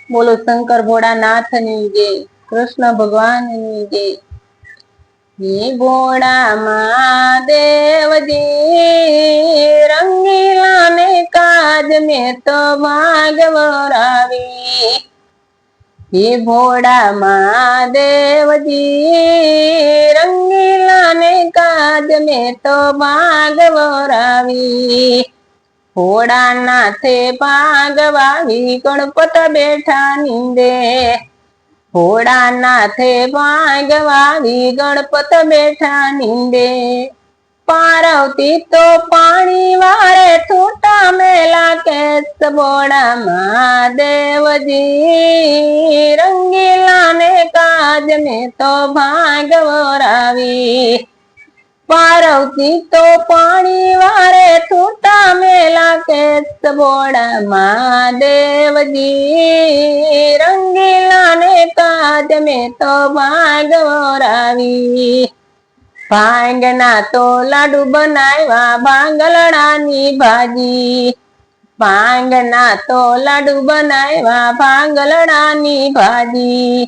बोलो शंकर भोळानाथ ની જય, કૃષ્ણ ભગવાન ની જય। હે ભોળા મહાદેવજી રંગીલા ને કાજ મેં તો ભાગવરાવી। હે ભોળા મહાદેવજી રંગીલા ને કાજ મેં તો ભાગવરાવી। ભોળાનાથે ભાગવાવી ગણપત બેઠા નીંદે। ભોળાનાથે ભાગવાવી ગણપત બેઠા નીંદે। પાર્વતી તો પાણી વાળે છૂટા મેલા કેસ ભોળા મહાદેવજી રંગીલા ને કાજ મેં તો ભાગવરાવી। પાર્વતી તો પાણી વાળે છૂટા મેલા કેસ ભોળા મહાદેવજી રંગીલા ને કાજ મેં તો ભાગવરાવી। ભાંગના તો લાડુ બનાવ્યા ભાંગલડાની ભાજી। ભાંગના તો લાડુ બનાવ્યા ભાંગલડાની ભાજી।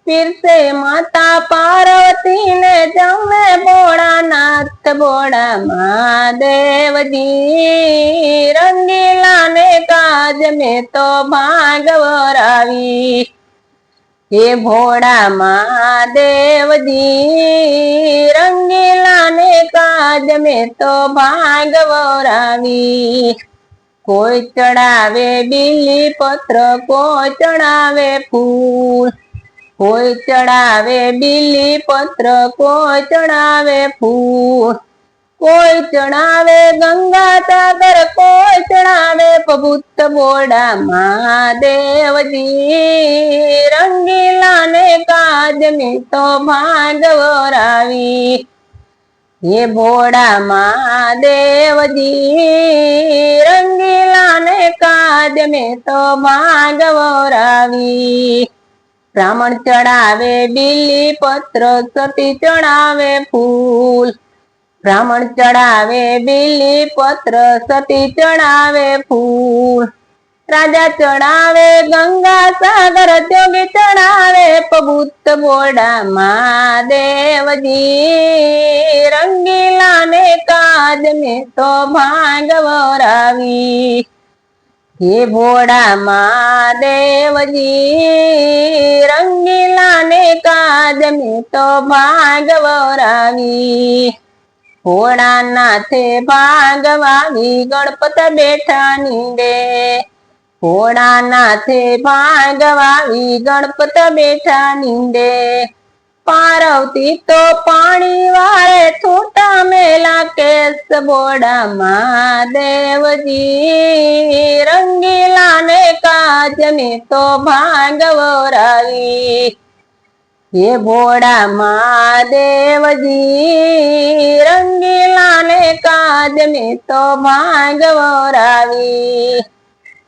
પીરસે માતા પાર્વતી ને જમે ભોળાનાથ ભોળા મહાદેવજી રંગીલા ને કાજ મેં તો ભાગવરાવી। હે ભોળા મહાદેવજી રંગીલા ને કાજ મેં તો ભાગવરાવી। કોઈ ચડાવે બીલી પત્ર કોઈ ચડાવે ફૂલ। કોઈ ચડાવે બીલી પત્ર કોઈ ચડાવે ફૂલ। કોઈ ચડાવે ગંગા સાગર કોઈ ચડાવે પબુત ભોળા મહાદેવજી રંગીલા ને કાજ મેં તો ભાગવરાવી। હે ભોળા મહાદેવજી રંગીલા ને કાજ મેં તો ભાગવરાવી। બ્રાહ્મણ ચડાવે બીલી પત્ર સતી ચડાવે ફૂલ। બ્રાહ્મણ ચડાવે બીલી પત્ર સતી ચડાવે ફૂલ। રાજા ચડાવે ગંગા સાગર જોગી ચડાવે પબુત ભોળા મહાદેવજી રંગીલા ને કાજ મેં તો ભાગવરાવી। હે ભોળા મહાદેવજી રંગીલા ને કાજ મેં તો ભાગવરાવી। ભોળાનાથે ભાગવાવી ગણપત બેઠા નીંદે। ભોળાનાથે ભાગવાવી ગણપત બેઠા નીંદે। પાર્વતી તો પાણી વાળે છૂટા મેલા કેસ ભોળા મહાદેવજી રંગીલા ને કાજ મેં તો ભાગવરાવી। હે ભોળા મહાદેવજી રંગીલા ને કાજ મેં તો ભાગવરાવી।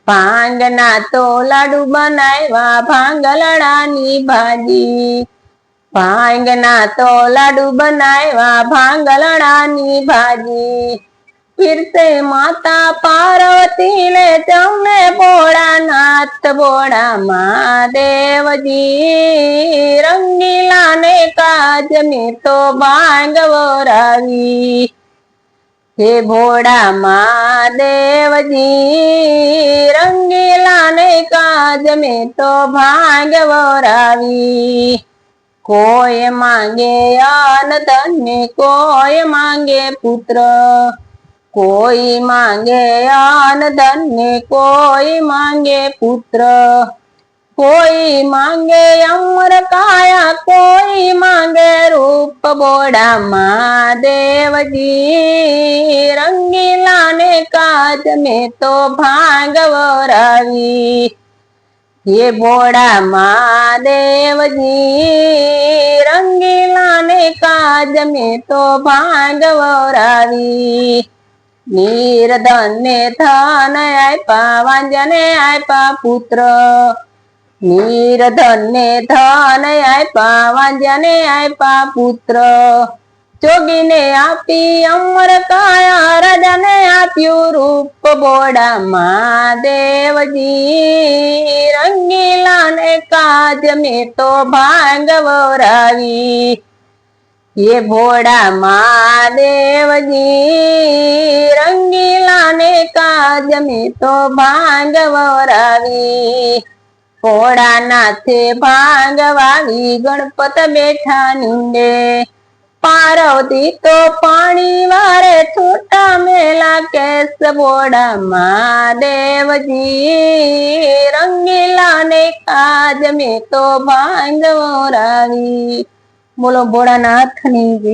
ભાંગના તો લાડુ બનાવ્યા ભાંગલડાની ભાજી। ભાંગના તો લાડુ બનાવ્યા ભાંગલડાની ભાજી। પીરસે માતા પાર્વતી ને જમે ભોળાનાથ ભોળા મહાદેવજી રંગીલા ને કાજ મેં તો ભાગવરાવી। હે ભોળા મહાદેવજી રંગીલા ને કાજ મેં તો ભાગવરાવી। કોઈ માંગે અન્ન ધન્ય કોઈ માંગે પુત્ર। કોઈ માંગે અન્ન ધન્ય કોઈ માંગે પુત્ર। કોઈ માંગે અમર કાયા કોઈ માંગે રૂપ ભોળા મહાદેવજી રંગીલા ને કાજ મેં તો ભાગવરાવી। હે ભોળા મહાદેવજી રંગીલા ને કાજ મેં તો ભાગવરાવી। નિર્ધન ને ધન આપ્યા વાંજને આપ્યા પુત્ર। નિર્ધન ને ધન આપ્યા વાંજને આપ્યા પુત્ર। જોગીને આપી અમર કાયા રાજાને આપ્યું રૂપ ભોળા મહાદેવજી રંગીલા કાજ મેં તો ભાંગ વરાવી હે ભોળા મહાદેવજી રંગીલા ને કાજ મેં તો ભાંગ વરાવી ભોળા નાથે ભાંગ વાવી ગણપત બેઠા નીંદે પાર્વતી તો પાણી વારે છૂટા મેલા કેસ ભોળા મહાદેવજી રંગીલા ને કાજ મેં તો ભાંગ વરાવી બોલો ભોળાનાથની જય।